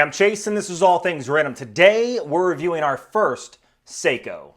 I'm Chase and this is All Things Random. Today we're reviewing our first Seiko.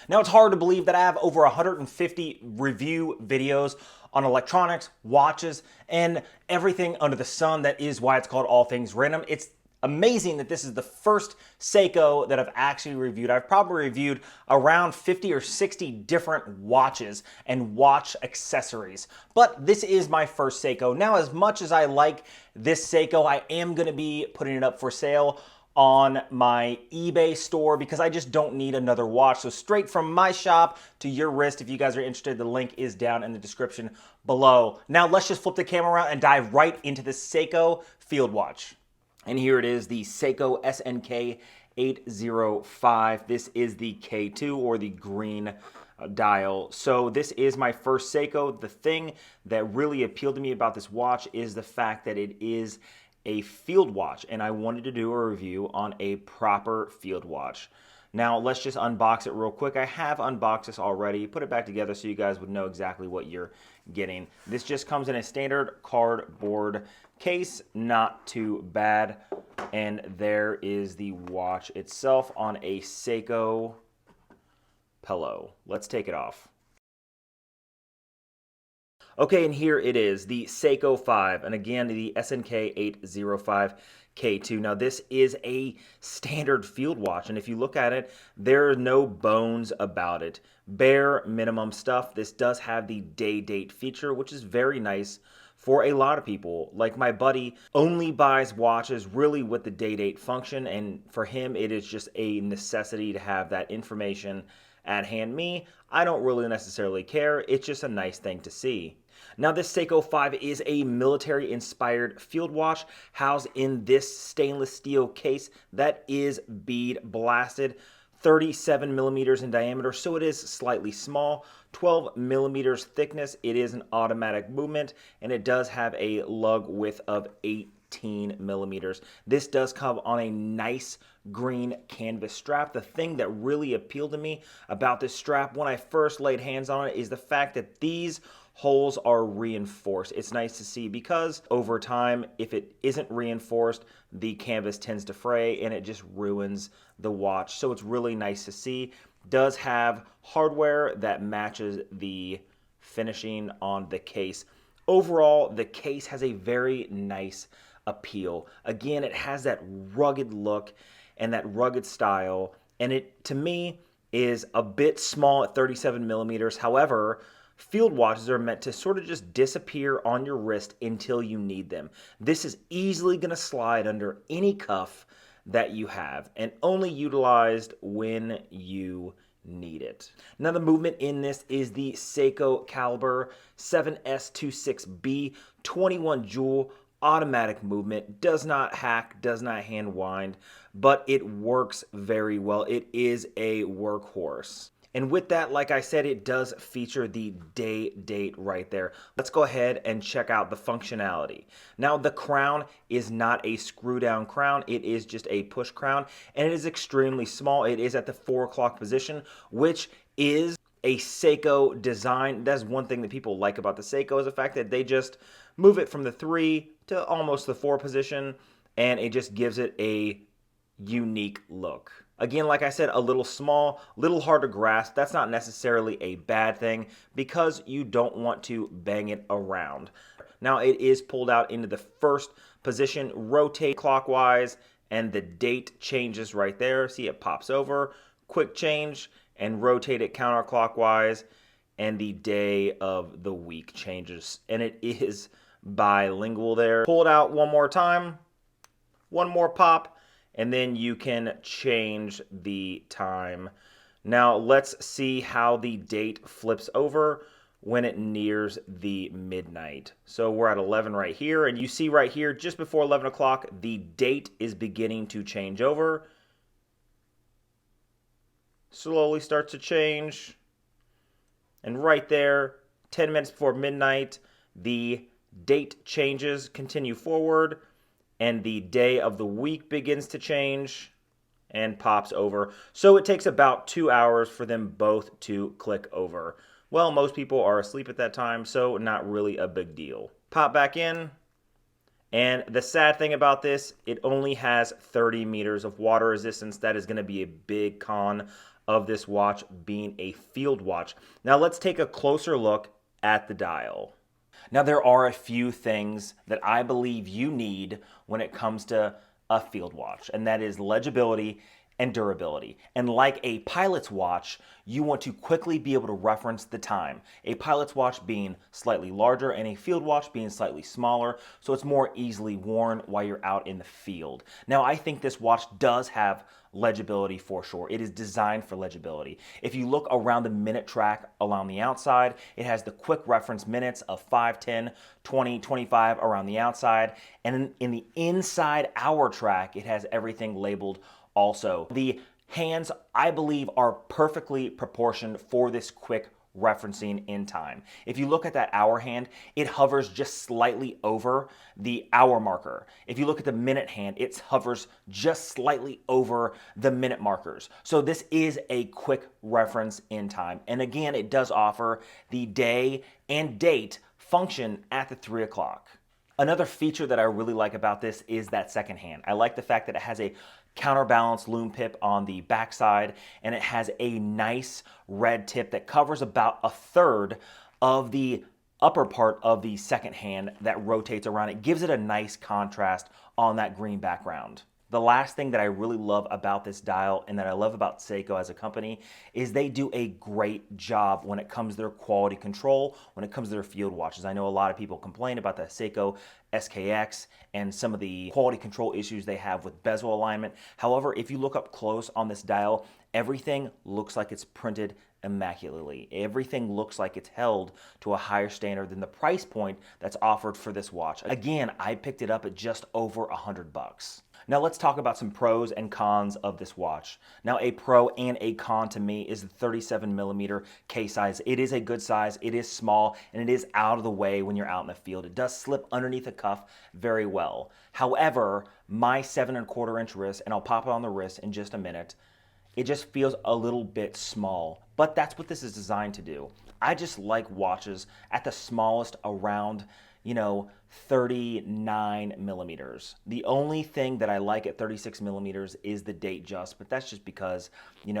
Now, it's hard to believe that I have over 150 review videos on electronics, watches, and everything under the sun. That is why it's called All Things Random. It's amazing that this is the first Seiko that I've actually reviewed. I've probably reviewed around 50 or 60 different watches and watch accessories, but this is my first Seiko. Now, as much as I like this Seiko, I am going to be putting it up for sale on my eBay store because I just don't need another watch. So straight from my shop to your wrist, if you guys are interested, the link is down in the description below. Now let's just flip the camera around and dive right into the Seiko field watch. And here it is, the Seiko SNK805. This is the K2 or the green dial. So this is my first Seiko. The thing that really appealed to me about this watch is the fact that it is a field watch, and I wanted to do a review on a proper field watch. Now let's just unbox it real quick. I have unboxed this already, put it back together so you guys would know exactly what you're getting. This just comes in a standard cardboard case, not too bad. And there is the watch itself on a Seiko pillow. Let's take it off. Okay, and here it is, the Seiko 5, and again, the SNK805 K2. Now, this is a standard field watch, and if you look at it, there are no bones about it. Bare minimum stuff. This does have the day date feature, which is very nice for a lot of people. Like my buddy only buys watches really with the day date function, and for him, it is just a necessity to have that information at hand. Me, I don't really necessarily care. It's just a nice thing to see. Now, this Seiko 5 is a military-inspired field watch housed in this stainless steel case that is bead blasted, 37 millimeters in diameter, so it is slightly small, 12 millimeters thickness. It is an automatic movement, and it does have a lug width of 18 millimeters. This does come on a nice green canvas strap. The thing that really appealed to me about this strap when I first laid hands on it is the fact that these holes are reinforced. It's nice to see because over time, if it isn't reinforced, the canvas tends to fray and it just ruins the watch. So it's really nice to see. Does have hardware that matches the finishing on the case. Overall, the case has a very nice appeal. Again, it has that rugged look and that rugged style, and it, to me, is a bit small at 37 millimeters. However, field watches are meant to sort of just disappear on your wrist until you need them. This is easily going to slide under any cuff that you have and only utilized when you need it. Now, the movement in this is the Seiko Caliber 7S26B 21 jewel automatic movement. Does not hack, does not hand wind, but it works very well. It is a workhorse. And with that, like I said, it does feature the day date right there. Let's go ahead and check out the functionality. Now, the crown is not a screw down crown. It is just a push crown, and it is extremely small. It is at the 4 o'clock position, which is a Seiko design. That's one thing that people like about the Seiko is the fact that they just move it from the 3 to almost the 4 position, and it just gives it a unique look. Again, like I said, a little small, little hard to grasp. That's not necessarily a bad thing because you don't want to bang it around. Now, it is pulled out into the first position, rotate clockwise, and the date changes right there. See, it pops over, quick change, and rotate it counterclockwise, and the day of the week changes. And it is bilingual there. Pull it out one more time, one more pop, and then you can change the time. Now let's see how the date flips over when it nears the midnight. So we're at 11 right here, and you see right here, just before 11 o'clock, the date is beginning to change over. Slowly starts to change. And right there, 10 minutes before midnight, the date changes, continue forward, and the day of the week begins to change and pops over. So it takes about 2 hours for them both to click over. Well, most people are asleep at that time, so not really a big deal. Pop back in, and the sad thing about this, it only has 30 meters of water resistance. That is going to be a big con of this watch being a field watch. Now let's take a closer look at the dial. Now there are a few things that I believe you need when it comes to a field watch, and that is legibility and durability. And like a pilot's watch, you want to quickly be able to reference the time. A pilot's watch being slightly larger and a field watch being slightly smaller, so it's more easily worn while you're out in the field. Now, I think this watch does have legibility for sure. It is designed for legibility. If you look around the minute track along the outside, it has the quick reference minutes of 5, 10, 20, 25 around the outside. And in the inside hour track, it has everything labeled also. The hands, I believe, are perfectly proportioned for this quick referencing in time. If you look at that hour hand, it hovers just slightly over the hour marker. If you look at the minute hand, it hovers just slightly over the minute markers. So this is a quick reference in time. And again, it does offer the day and date function at the 3 o'clock. Another feature that I really like about this is that second hand. I like the fact that it has a counterbalance lume pip on the backside, and it has a nice red tip that covers about a third of the upper part of the second hand that rotates around. It gives it a nice contrast on that green background. The last thing that I really love about this dial and that I love about Seiko as a company is they do a great job when it comes to their quality control, when it comes to their field watches. I know a lot of people complain about the Seiko SKX and some of the quality control issues they have with bezel alignment. However, if you look up close on this dial, everything looks like it's printed immaculately. Everything looks like it's held to a higher standard than the price point that's offered for this watch. Again, I picked it up at just over $100. Now let's talk about some pros and cons of this watch. Now a pro and a con to me is the 37mm case size. It is a good size, it is small, and it is out of the way when you're out in the field. It does slip underneath the cuff very well. However, my 7¼ wrist, and I'll pop it on the wrist in just a minute, it just feels a little bit small, but that's what this is designed to do. I just like watches at the smallest around, 39mm. The only thing that I like at 36mm is the date just, but that's just because,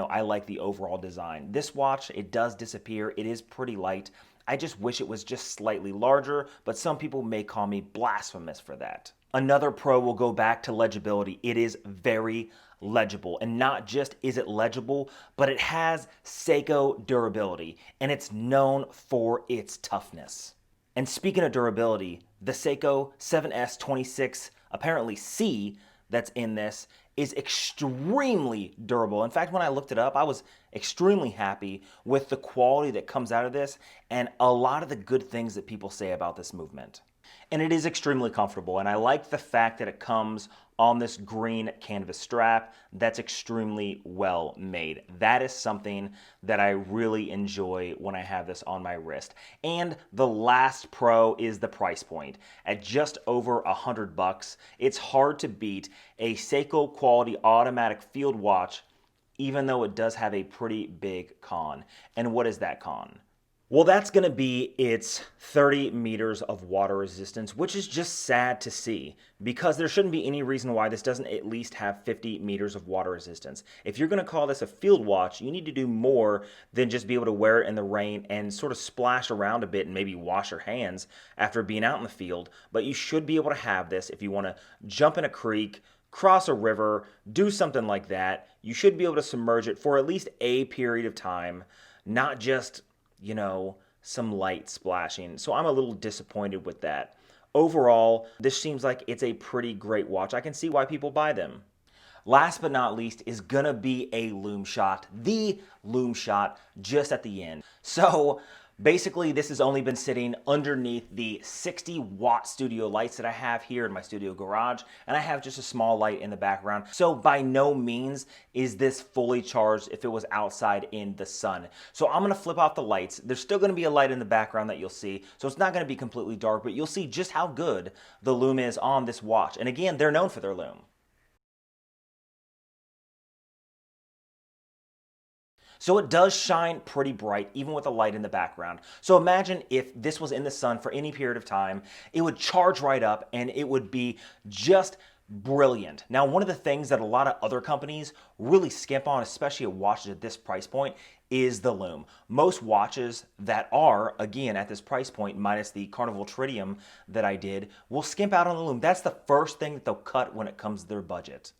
I like the overall design. This watch, it does disappear. It is pretty light. I just wish it was just slightly larger, but some people may call me blasphemous for that. Another pro will go back to legibility. It is very legible, and not just is it legible, but it has Seiko durability, and it's known for its toughness. And speaking of durability, the Seiko 7S26 apparently C that's in this is extremely durable. In fact, when I looked it up, I was extremely happy with the quality that comes out of this and a lot of the good things that people say about this movement. And it is extremely comfortable, and I like the fact that it comes on this green canvas strap that's extremely well made. That is something that I really enjoy when I have this on my wrist. And the last pro is the price point. At just over $100, it's hard to beat a Seiko quality automatic field watch, even though it does have a pretty big con. And what is that con? Well, that's going to be its 30 meters of water resistance, which is just sad to see because there shouldn't be any reason why this doesn't at least have 50 meters of water resistance. If you're going to call this a field watch, you need to do more than just be able to wear it in the rain and sort of splash around a bit and maybe wash your hands after being out in the field. But you should be able to have this if you want to jump in a creek, cross a river, do something like that. You should be able to submerge it for at least a period of time, not just some light splashing. So I'm a little disappointed with that. Overall, this seems like it's a pretty great watch. I can see why people buy them. Last but not least is gonna be a Lume shot, the Lume shot just at the end. So Basically, this has only been sitting underneath the 60-watt studio lights that I have here in my studio garage, and I have just a small light in the background. So by no means is this fully charged if it was outside in the sun. So I'm gonna flip off the lights. There's still gonna be a light in the background that you'll see, so it's not gonna be completely dark, but you'll see just how good the Lume is on this watch. And again, they're known for their Lume. So it does shine pretty bright, even with a light in the background. So imagine if this was in the sun for any period of time, it would charge right up and it would be just brilliant. Now, one of the things that a lot of other companies really skimp on, especially at watches at this price point, is the Lume. Most watches that are, again, at this price point, minus the Carnival Tritium that I did, will skimp out on the Lume. That's the first thing that they'll cut when it comes to their budget.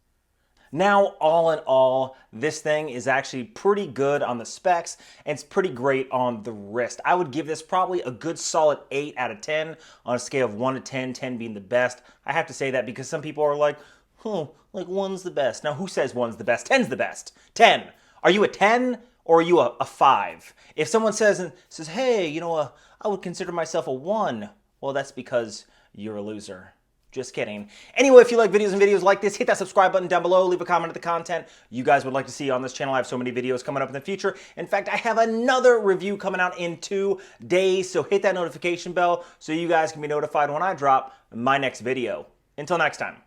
Now, all in all, this thing is actually pretty good on the specs, and it's pretty great on the wrist. I would give this probably a good solid 8 out of 10 on a scale of 1 to 10, 10 being the best. I have to say that because some people are like, like 1's the best. Now, who says 1's the best? 10's the best. 10. Are you a 10 or are you a 5? If someone says, hey, I would consider myself a 1, well, that's because you're a loser. Just kidding. Anyway, if you like videos like this, hit that subscribe button down below. Leave a comment on the content you guys would like to see on this channel. I have so many videos coming up in the future. In fact, I have another review coming out in 2 days, so hit that notification bell so you guys can be notified when I drop my next video. Until next time.